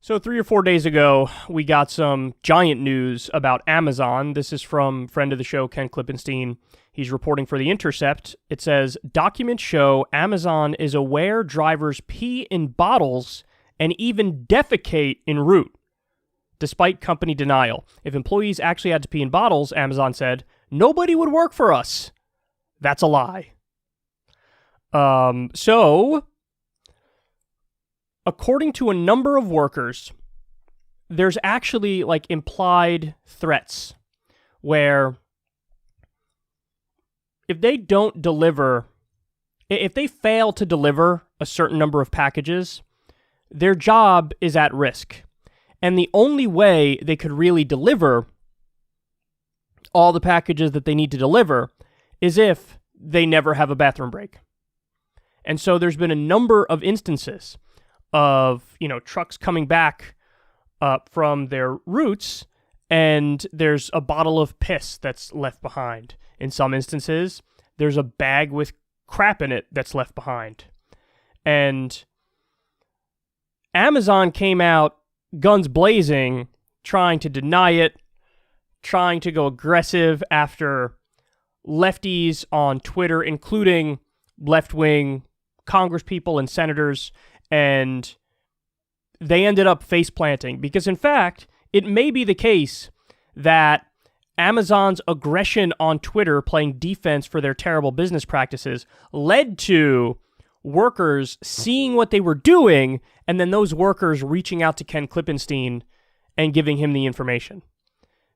So 3 or 4 days ago, we got some giant news about Amazon. This is from friend of the show, Ken Klippenstein. He's reporting for The Intercept. It says, documents show Amazon is aware drivers pee in bottles and even defecate en route, despite company denial. If employees actually had to pee in bottles, Amazon said, nobody would work for us. That's a lie. According to a number of workers, there's actually like implied threats where if they fail to deliver a certain number of packages, their job is at risk. And the only way they could really deliver all the packages that they need to deliver is if they never have a bathroom break. And so there's been a number of instances of, trucks coming back from their routes, and there's a bottle of piss that's left behind. In some instances, there's a bag with crap in it that's left behind. And Amazon came out guns blazing, trying to deny it, trying to go aggressive after lefties on Twitter, including left-wing congresspeople and senators, and they ended up face planting because, in fact, it may be the case that Amazon's aggression on Twitter, playing defense for their terrible business practices, led to workers seeing what they were doing, and then those workers reaching out to Ken Klippenstein and giving him the information.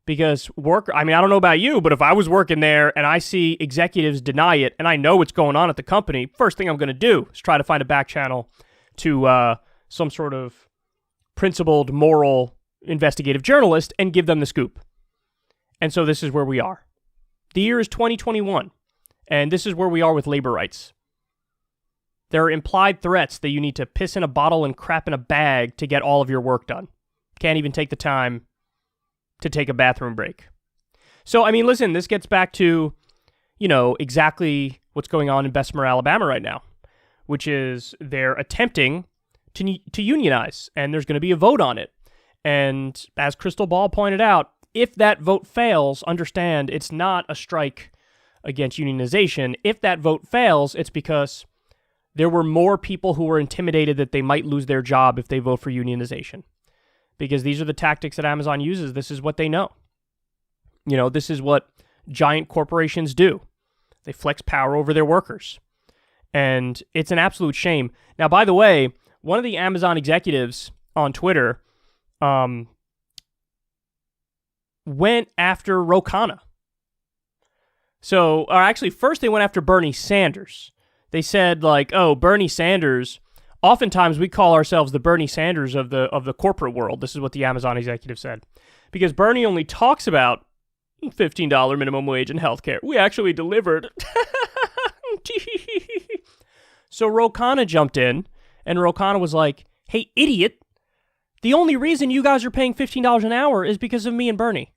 Because I don't know about you, but if I was working there and I see executives deny it and I know what's going on at the company, first thing I'm going to do is try to find a back channel to some sort of principled, moral, investigative journalist and give them the scoop. And so this is where we are. The year is 2021, and this is where we are with labor rights. There are implied threats that you need to piss in a bottle and crap in a bag to get all of your work done. Can't even take the time to take a bathroom break. So, listen, this gets back to, exactly what's going on in Bessemer, Alabama right now, which is they're attempting to unionize, and there's going to be a vote on it. And as Crystal Ball pointed out, if that vote fails, understand it's not a strike against unionization. If that vote fails, it's because there were more people who were intimidated that they might lose their job if they vote for unionization. Because these are the tactics that Amazon uses. This is what they know. This is what giant corporations do. They flex power over their workers. And it's an absolute shame. Now, by the way, one of the Amazon executives on Twitter went after Ro Khanna. Or actually, first they went after Bernie Sanders. They said, Bernie Sanders, oftentimes we call ourselves the Bernie Sanders of the corporate world. This is what the Amazon executive said. Because Bernie only talks about $15 minimum wage and healthcare. We actually delivered. So Ro Khanna jumped in, and Ro Khanna was like, hey, idiot, the only reason you guys are paying $15 an hour is because of me and Bernie.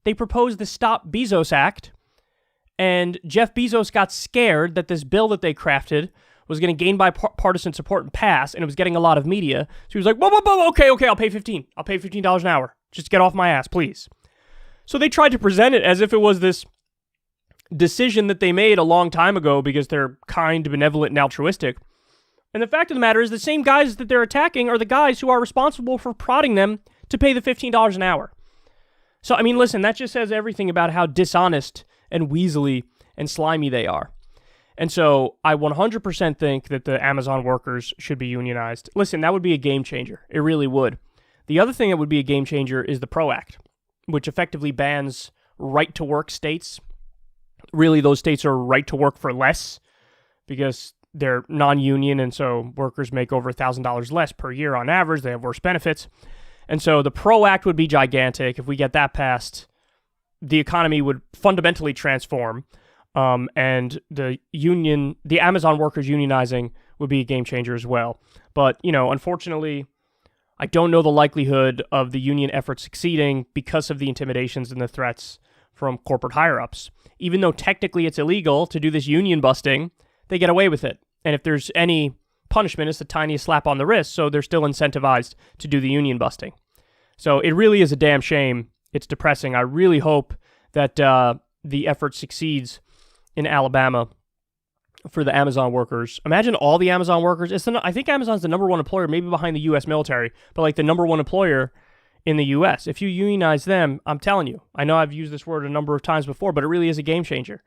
They proposed the Stop Bezos Act, and Jeff Bezos got scared that this bill that they crafted was going to gain bipartisan support and pass, and it was getting a lot of media. So he was like, whoa, okay, I'll pay $15 an hour. Just get off my ass, please. So they tried to present it as if it was this decision that they made a long time ago because they're kind, benevolent, and altruistic. And the fact of the matter is the same guys that they're attacking are the guys who are responsible for prodding them to pay the $15 an hour. So, listen, that just says everything about how dishonest and weaselly and slimy they are. And so I 100% think that the Amazon workers should be unionized. Listen, that would be a game changer. It really would. The other thing that would be a game changer is the PRO Act, which effectively bans right-to-work states. Really, those states are right to work for less because they're non-union, and so workers make over $1,000 less per year on average. They have worse benefits. And so the PRO Act would be gigantic. If we get that passed, the economy would fundamentally transform. And the Amazon workers unionizing would be a game changer as well. But, unfortunately, I don't know the likelihood of the union effort succeeding because of the intimidations and the threats from corporate higher-ups. Even though technically it's illegal to do this union busting, they get away with it. And if there's any punishment. It's the tiniest slap on the wrist, so they're still incentivized to do the union busting. So it really is a damn shame. It's depressing. I really hope that the effort succeeds in Alabama for the Amazon workers. Imagine all the Amazon workers. I think Amazon's the number one employer, maybe behind the U.S. military, but like the number one employer in the U.S. If you unionize them, I'm telling you, I know I've used this word a number of times before, but it really is a game changer.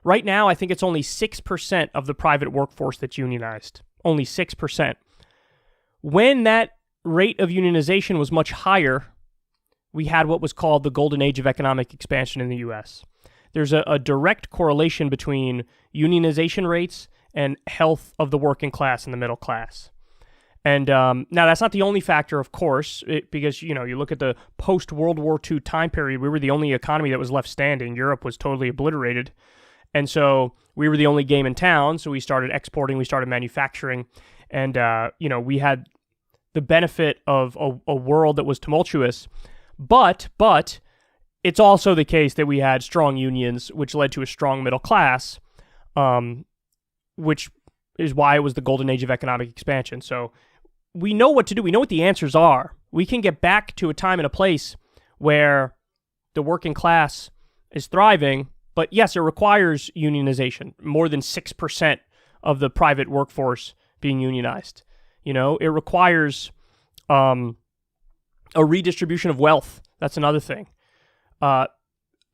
Right now, I think it's only 6% of the private workforce that's unionized. Only 6%. When that rate of unionization was much higher, we had what was called the golden age of economic expansion in the U.S. There's a direct correlation between unionization rates and health of the working class and the middle class. And now that's not the only factor, of course, because, you look at the post-World War II time period, we were the only economy that was left standing. Europe was totally obliterated. And so we were the only game in town, so we started exporting, we started manufacturing, and, we had the benefit of a world that was tumultuous. But it's also the case that we had strong unions, which led to a strong middle class, which is why it was the golden age of economic expansion. So we know what to do. We know what the answers are. We can get back to a time and a place where the working class is thriving, but yes, it requires unionization. More than 6% of the private workforce being unionized. It requires a redistribution of wealth. That's another thing. Up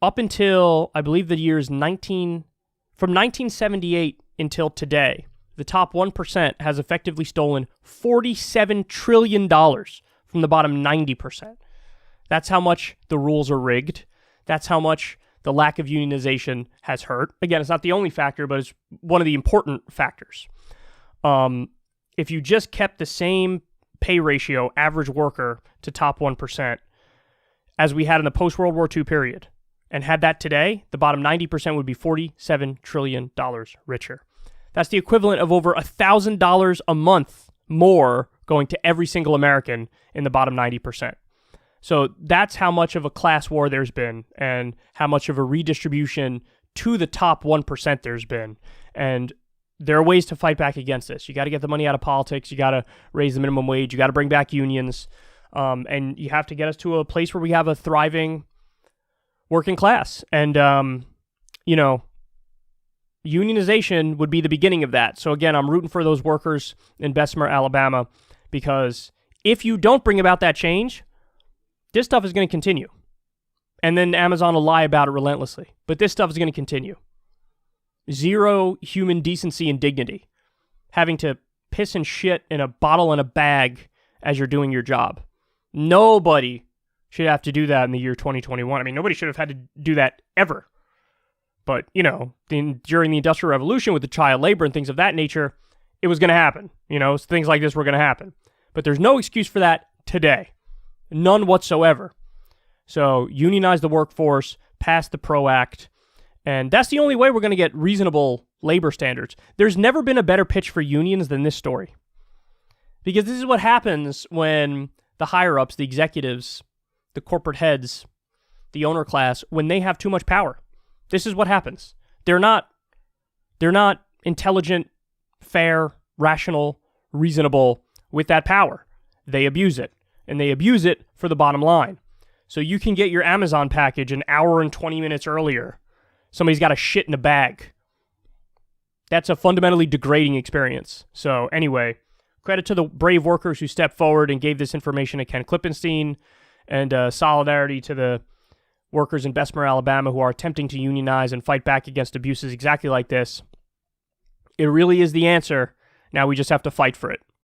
until, I believe, the years from 1978 until today, the top 1% has effectively stolen $47 trillion from the bottom 90%. That's how much the rules are rigged. That's how much the lack of unionization has hurt. Again, it's not the only factor, but it's one of the important factors. If you just kept the same pay ratio, average worker to top 1%, as we had in the post-World War II period, and had that today, the bottom 90% would be $47 trillion richer. That's the equivalent of over $1,000 a month more going to every single American in the bottom 90%. So that's how much of a class war there's been, and how much of a redistribution to the top 1% there's been. And there are ways to fight back against this. You got to get the money out of politics. You got to raise the minimum wage. You got to bring back unions. And you have to get us to a place where we have a thriving working class. And, unionization would be the beginning of that. So again, I'm rooting for those workers in Bessemer, Alabama, because if you don't bring about that change, this stuff is going to continue. And then Amazon will lie about it relentlessly. But this stuff is going to continue. Zero human decency and dignity. Having to piss and shit in a bottle and a bag as you're doing your job. Nobody should have to do that in the year 2021. I mean, nobody should have had to do that ever. But, during the Industrial Revolution with the child labor and things of that nature, it was going to happen. Things like this were going to happen. But there's no excuse for that today. None whatsoever. So unionize the workforce, pass the PRO Act, and that's the only way we're going to get reasonable labor standards. There's never been a better pitch for unions than this story. Because this is what happens when the higher-ups, the executives, the corporate heads, the owner class, when they have too much power. This is what happens. They're not intelligent, fair, rational, reasonable with that power. They abuse it. And they abuse it for the bottom line. So you can get your Amazon package an hour and 20 minutes earlier. Somebody's got a shit in a bag. That's a fundamentally degrading experience. So anyway, credit to the brave workers who stepped forward and gave this information to Ken Klippenstein, and solidarity to the workers in Bessemer, Alabama who are attempting to unionize and fight back against abuses exactly like this. It really is the answer. Now we just have to fight for it.